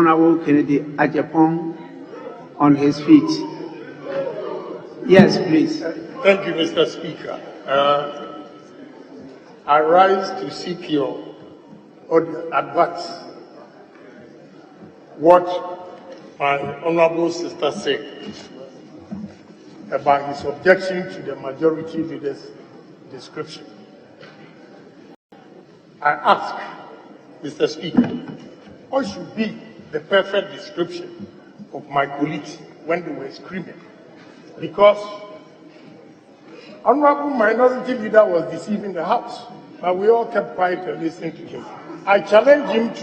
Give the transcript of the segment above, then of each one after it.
Honorable Kennedy Agyapong on his feet. Yes, please. Thank you, Mr. Speaker. I rise to seek your advice. What my honorable sister said about his objection to the majority leader's description. I ask, Mr. Speaker, what should be the perfect description of my colleagues when they were screaming? Because honorable minority leader was deceiving the House, but we all kept quiet and listening to him. I challenge him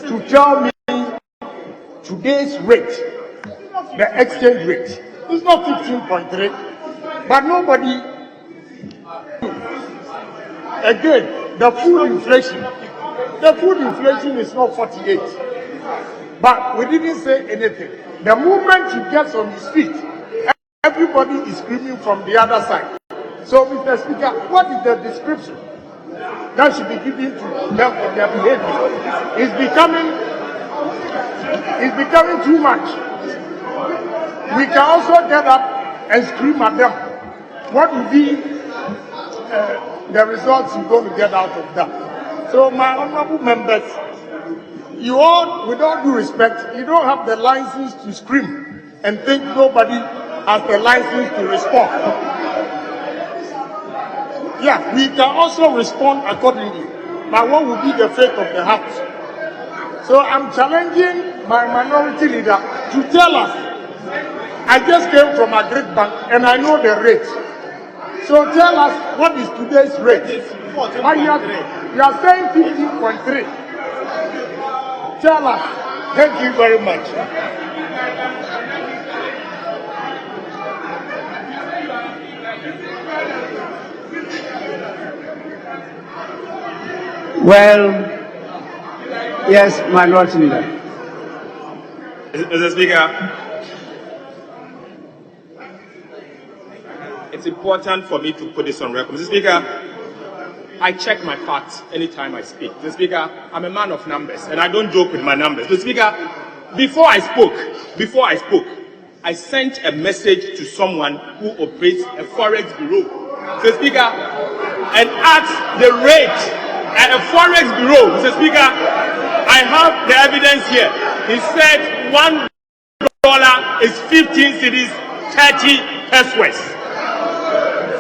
to tell me today's rate, the exchange rate. It's not 15.3, but nobody. Again, the food inflation. The food inflation is not 48, but we didn't say anything. The moment he gets on his feet, everybody is screaming from the other side. So, Mr. Speaker, what is the description that should be given to them for their behavior? It's becoming too much. We can also get up and scream at them. What will be the results you're going to get out of that? So, my honorable members, you all, with all due respect, you don't have the license to scream and think nobody has the license to respond. Yeah, we can also respond accordingly. But what will be the fate of the House? So I'm challenging my minority leader to tell us. I just came from a great bank and I know the rate. So tell us, what is today's rate? You are saying 15.3. Tell us. Thank you very much. Well, yes, minority leader. Mr. Speaker, it's important for me to put this on record. Mr. Speaker, I check my facts anytime I speak. Mr. Speaker, I'm a man of numbers, and I don't joke with my numbers. Mr. Speaker, before I spoke, I sent a message to someone who operates a forex bureau. Mr. Speaker, and asked the rate at a forex bureau. Mr. Speaker, I have the evidence here. He said $1 is 15 cedis, 30 pesos.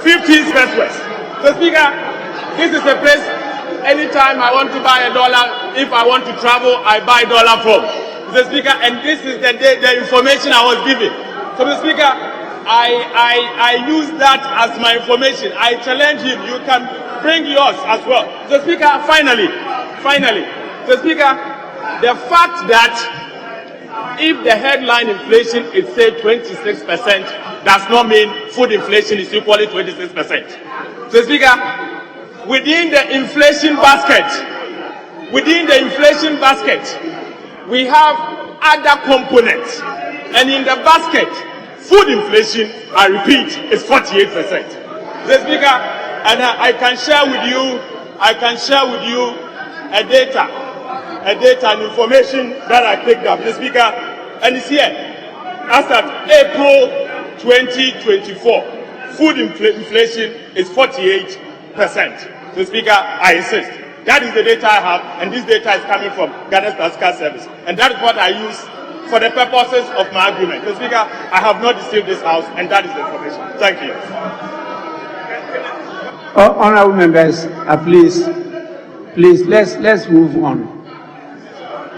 15 pesos. Mr. Speaker, this is a place, anytime I want to buy a dollar, if I want to travel, I buy dollar from. Mr. Speaker, and this is the information I was given. So, Mr. Speaker, I use that as my information. I challenge him. You can bring yours as well. Mr. Speaker, finally, Mr. Speaker, the fact that if the headline inflation is say 26% does not mean food inflation is equally 26%. Mr. Speaker, within the inflation basket, we have other components, and in the basket, food inflation, I repeat, is 48%. Mr. Speaker, and I can share with you a data and information that I picked up, Mr. Speaker, and it's here. As at April 2024, food inflation is 48%. Mr. Speaker, I insist. That is the data I have, and this data is coming from Ghana Statistical Service, and that is what I use for the purposes of my argument. Mr. Speaker, I have not deceived this House, and that is the information. Thank you. Honorable members, please, let's move on.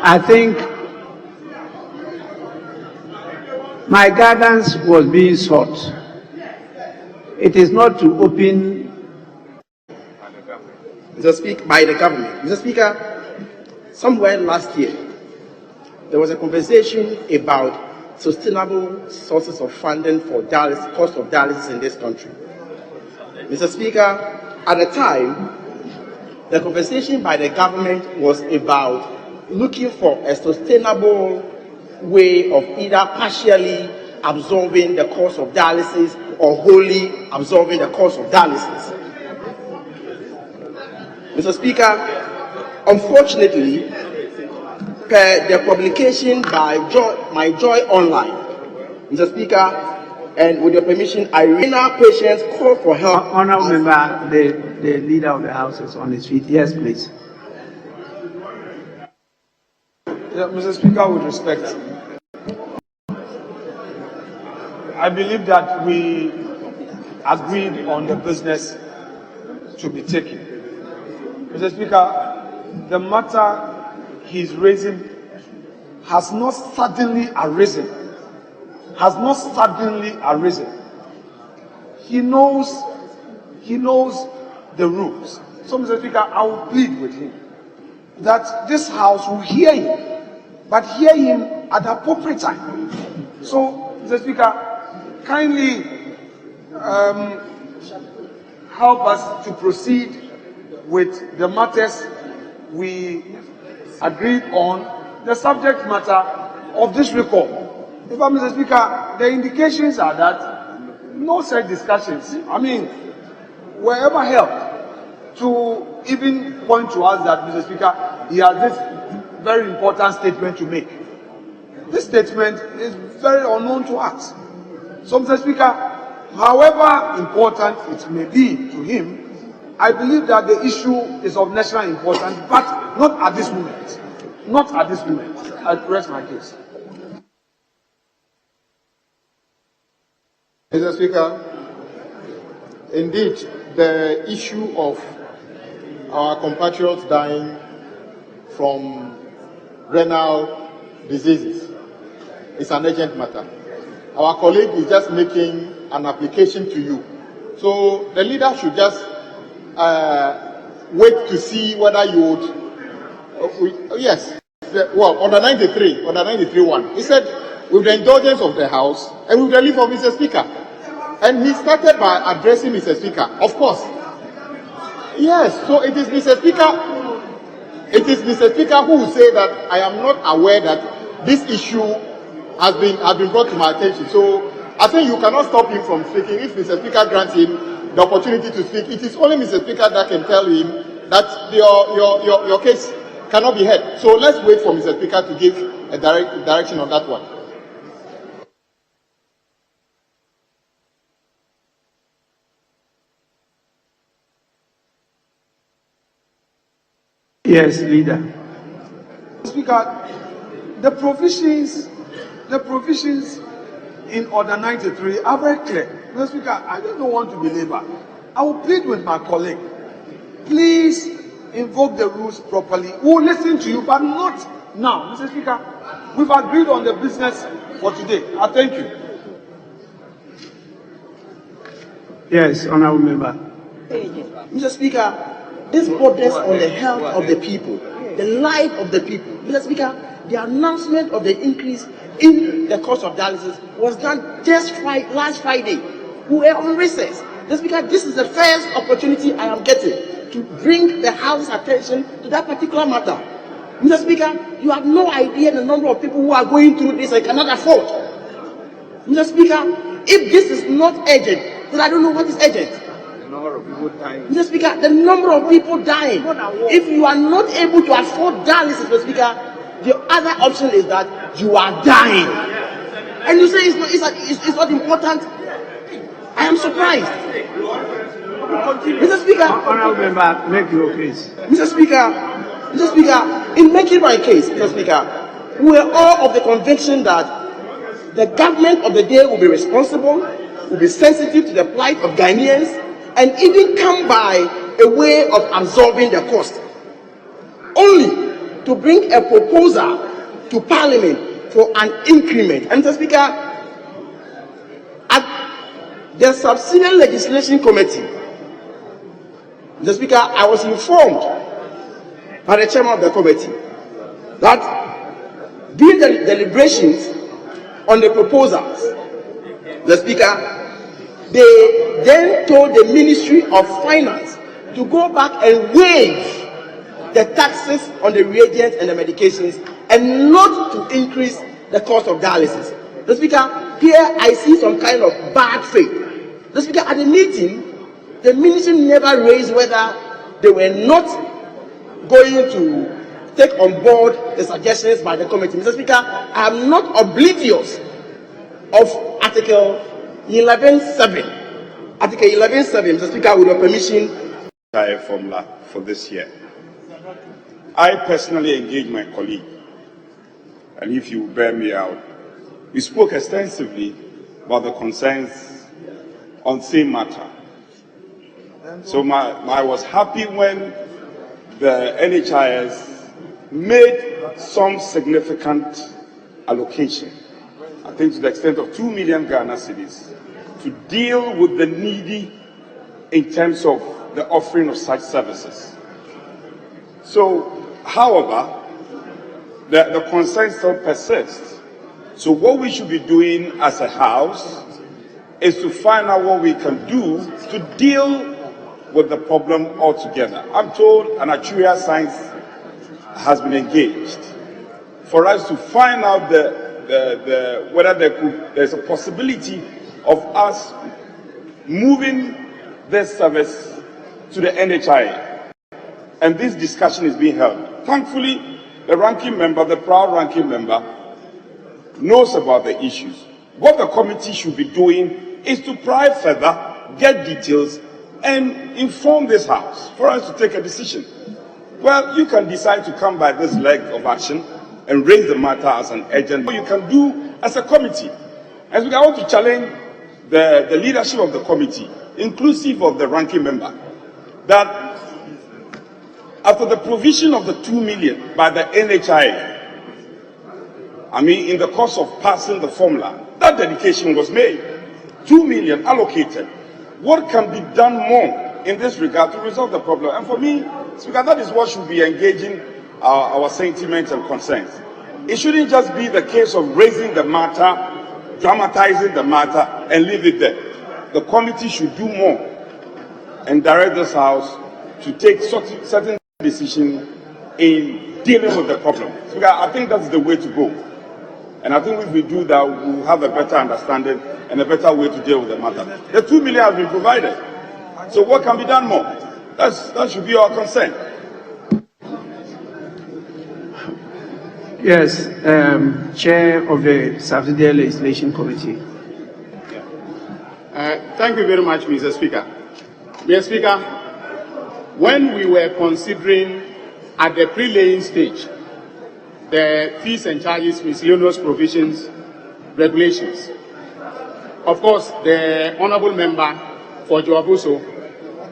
I think my guidance was being sought. It is not to open by the government. Mr. Speaker, somewhere last year, there was a conversation about sustainable sources of funding for dialysis, cost of dialysis in this country. Mr. Speaker, at the time, the conversation by the government was about looking for a sustainable way of either partially absorbing the cost of dialysis or wholly absorbing the cost of dialysis. Mr. Speaker, Unfortunately, per the publication by My Joy Online, Mr. Speaker, and with your permission, I now patients call for help. Honourable Member, the Leader of the House is on his feet. Yes, please. Yeah, Mr. Speaker, with respect, I believe that we agreed on the business to be taken. Mr. Speaker, the matter he's raising has not suddenly arisen. He knows the rules. So, Mr. Speaker, I will plead with him that this House will hear him, but hear him at the appropriate time. So, Mr. Speaker, kindly help us to proceed with the matters we agreed on, the subject matter of this recall. In fact, Mr. Speaker, the indications are that no such discussions, were ever held to even point to us that, Mr. Speaker, he has this very important statement to make. This statement is very unknown to us. So, Mr. Speaker, however important it may be to him, I believe that the issue is of national importance, but not at this moment. Not at this moment. I rest my case. Mr. Speaker, indeed, the issue of our compatriots dying from renal diseases is an urgent matter. Our colleague is just making an application to you. So the leader should just wait to see whether you would. Yes. Well, on the 93 one, he said, with the indulgence of the House and with the leave of Mr. Speaker. And he started by addressing Mr. Speaker. Of course. Yes, so it is Mr. Speaker. It is Mr. Speaker who will say that I am not aware that this issue has been brought to my attention. So I think you cannot stop him from speaking. If Mr. Speaker grants him the opportunity to speak, it is only Mr. Speaker that can tell him that your case cannot be heard. So let's wait for Mr. Speaker to give a direction on that one. Yes, Leader. Speaker, the provisions in Order 93 are very clear. Mr. Speaker, I don't want to belabor. I will plead with my colleague. Please invoke the rules properly. We will listen to you, but not now. Mr. Speaker, we've agreed on the business for today. I thank you. Yes, Honourable Member. Mr. Speaker, this borders on the health of the people, the life of the people. Mr. Speaker, the announcement of the increase in the cost of dialysis was done just last Friday. We were on recess. Mr. Speaker, this is the first opportunity I am getting to bring the House's attention to that particular matter. Mr. Speaker, you have no idea the number of people who are going through this and cannot afford. Mr. Speaker, if this is not urgent, then I don't know what is urgent. Mr. Speaker, the number of people dying. If you are not able to afford dialysis, Mr. Speaker, the other option is that you are dying. And you say it's not important. I am surprised. Mr. Speaker, Honourable Member, make your case. Mr. Speaker, in making my case, Mr. Speaker, we are all of the conviction that the government of the day will be responsible, will be sensitive to the plight of Ghanaians, and even come by a way of absorbing the cost, only to bring a proposal to Parliament for an increment. And Mr. Speaker, at the Subsidiary Legislation Committee, Mr. Speaker, I was informed by the chairman of the committee that during the deliberations on the proposals, the Speaker, they then told the Ministry of Finance to go back and waive the taxes on the reagents and the medications and not to increase the cost of dialysis. The Speaker, here I see some kind of bad faith. The Speaker, at the meeting, the Ministry never raised whether they were not going to take on board the suggestions by the committee. Mr. Speaker, I am not oblivious of Article 11.7. Article 11.7, Mr. Speaker, with your permission. Formula for this year. I personally engaged my colleague, and if you bear me out, we spoke extensively about the concerns on the same matter. So I was happy when the NHIS made some significant allocation, I think to the extent of 2 million Ghana cedis, to deal with the needy in terms of the offering of such services. So, however, the concern still persists. So what we should be doing as a house is to find out what we can do to deal with the problem altogether. I'm told an actuarial science has been engaged for us to find out whether there's a possibility of us moving this service to the NHI. And this discussion is being held. Thankfully, the ranking member, the proud ranking member, knows about the issues. What the committee should be doing is to pry further, get details, and inform this House for us to take a decision. Well, you can decide to come by this leg of action and raise the matter as an urgent. What you can do as a committee. As we want to challenge the leadership of the committee, inclusive of the ranking member, that after the provision of the 2 million by the NHI, in the course of passing the formula, that dedication was made. 2 million allocated. What can be done more in this regard to resolve the problem? And for me, Speaker, that is what should be engaging our sentiments and concerns. It shouldn't just be the case of raising the matter, dramatizing the matter, and leave it there. The committee should do more and direct this House to take certain decisions in dealing with the problem. Speaker, I think that's the way to go. And I think if we do that, we'll have a better understanding and a better way to deal with the matter. The 2 million has been provided. So what can be done more? That should be our concern. Yes, Chair of the Subsidiary Legislation Committee. Thank you very much, Mr. Speaker. Mr. Speaker, when we were considering at the pre-laying stage the fees and charges, miscellaneous provisions, regulations, of course, the Honourable Member for Joabuso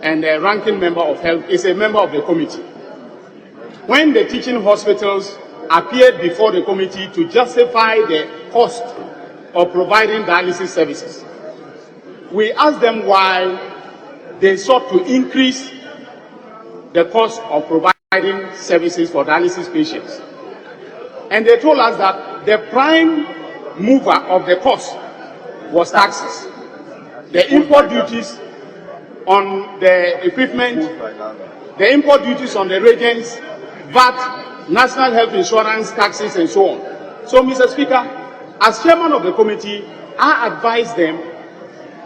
and the ranking member of health is a member of the committee. When the teaching hospitals appeared before the committee to justify the cost of providing dialysis services, we asked them why they sought to increase the cost of providing services for dialysis patients. And they told us that the prime mover of the cost was taxes. The import duties on the equipment, the import duties on the reagents, VAT, national health insurance, taxes, and so on. So, Mr. Speaker, as chairman of the committee, I advised them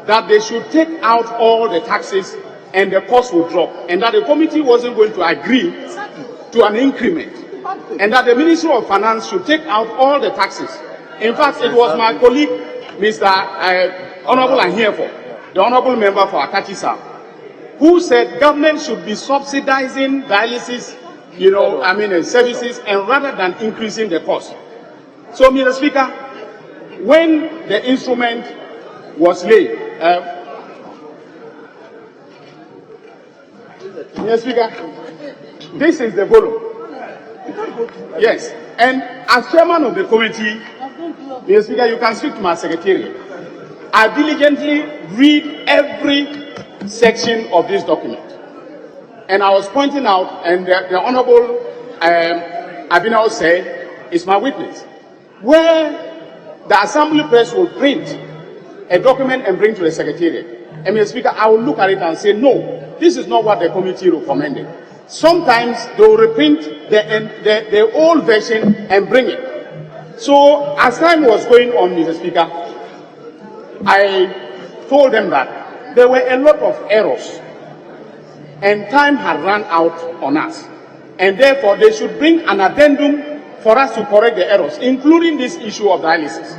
that they should take out all the taxes and the cost will drop, and that the committee wasn't going to agree to an increment, and that the Ministry of Finance should take out all the taxes. In fact, it was my colleague, Mr. Honorable Ahiefo, the Honorable Member for Akatisa, who said government should be subsidizing dialysis, services, and rather than increasing the cost. So, Mr. Speaker, when the instrument was laid, Mr. Speaker, this is the volume. Yes, and as chairman of the committee, Mr. Speaker, you can speak to my secretary. I diligently read every section of this document, and I was pointing out, and the Honorable Abinao said, is my witness, where the Assembly Press will print a document and bring to the Secretariat. And Mr. Speaker, I will look at it and say, no, this is not what the committee recommended. Sometimes they will reprint the old version and bring it. So as time was going on, Mr. Speaker, I told them that there were a lot of errors and time had run out on us. and therefore they should bring an addendum for us to correct the errors, including this issue of dialysis.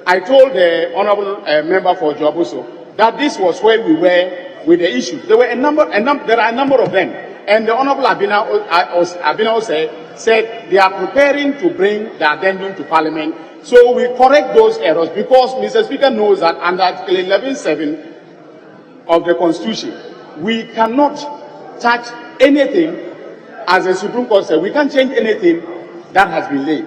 I told the honourable member for Joaboso that this was where we were with the issue. There are a number of them, and the honourable Abina said they are preparing to bring the addendum to Parliament. So we correct those errors because Mr. Speaker knows that under Article 11(7) of the Constitution, we cannot touch anything, as the Supreme Court said, we can't change anything that has been laid.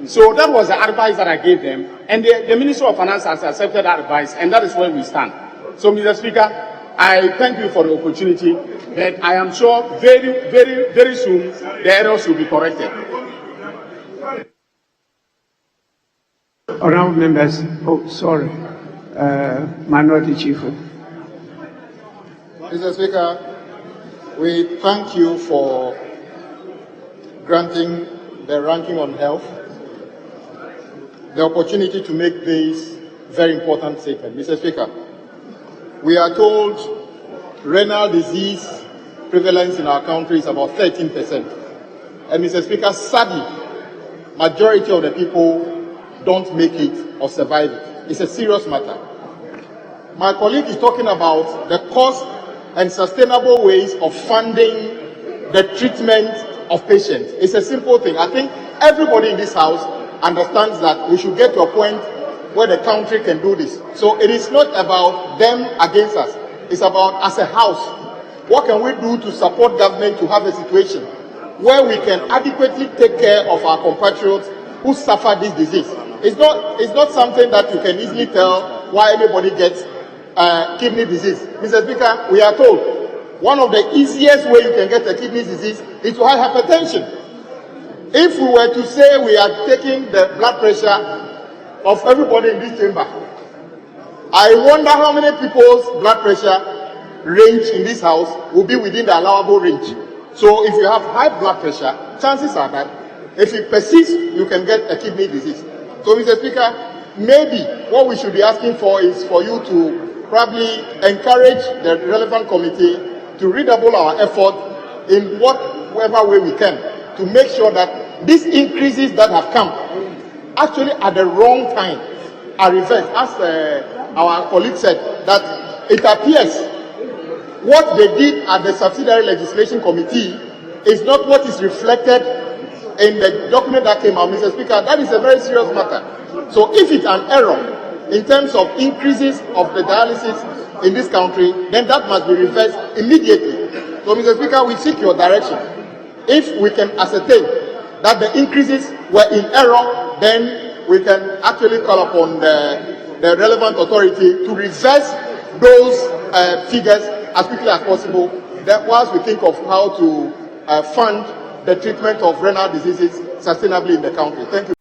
So that was the advice that I gave them, and the Minister of Finance has accepted that advice, and that is where we stand. So, Mr. Speaker, I thank you for the opportunity, but I am sure very, very, very soon the errors will be corrected. Honourable members, Minority Chief. Mr. Speaker, we thank you for granting the ranking on health the opportunity to make this very important statement. Mr. Speaker, we are told renal disease prevalence in our country is about 13%. And Mr. Speaker, sadly, majority of the people don't make it or survive it. It's a serious matter. My colleague is talking about the cost and sustainable ways of funding the treatment of patients. It's a simple thing. I think everybody in this house understands that we should get to a point where the country can do this. So it is not about them against us. It's about, as a house, what can we do to support government to have a situation where we can adequately take care of our compatriots who suffer this disease. It's not something that you can easily tell why anybody gets kidney disease. Mr. Speaker, we are told one of the easiest way you can get a kidney disease is to have hypertension. If we were to say we are taking the blood pressure of everybody in this chamber, I wonder how many people's blood pressure range in this house will be within the allowable range. So if you have high blood pressure, chances are that if it persists, you can get a kidney disease. So, Mr. Speaker, maybe what we should be asking for is for you to probably encourage the relevant committee to redouble our effort in whatever way we can to make sure that these increases that have come actually at the wrong time are reversed. As our colleague said, that it appears what they did at the subsidiary legislation committee is not what is reflected in the document that came out. Mr. Speaker, that is a very serious matter. So if it's an error in terms of increases of the dialysis in this country, then that must be reversed immediately. So, Mr. Speaker, we seek your direction. If we can ascertain that the increases were in error, then we can actually call upon the relevant authority to reverse those figures as quickly as possible, that whilst we think of how to fund the treatment of renal diseases sustainably in the country. Thank you.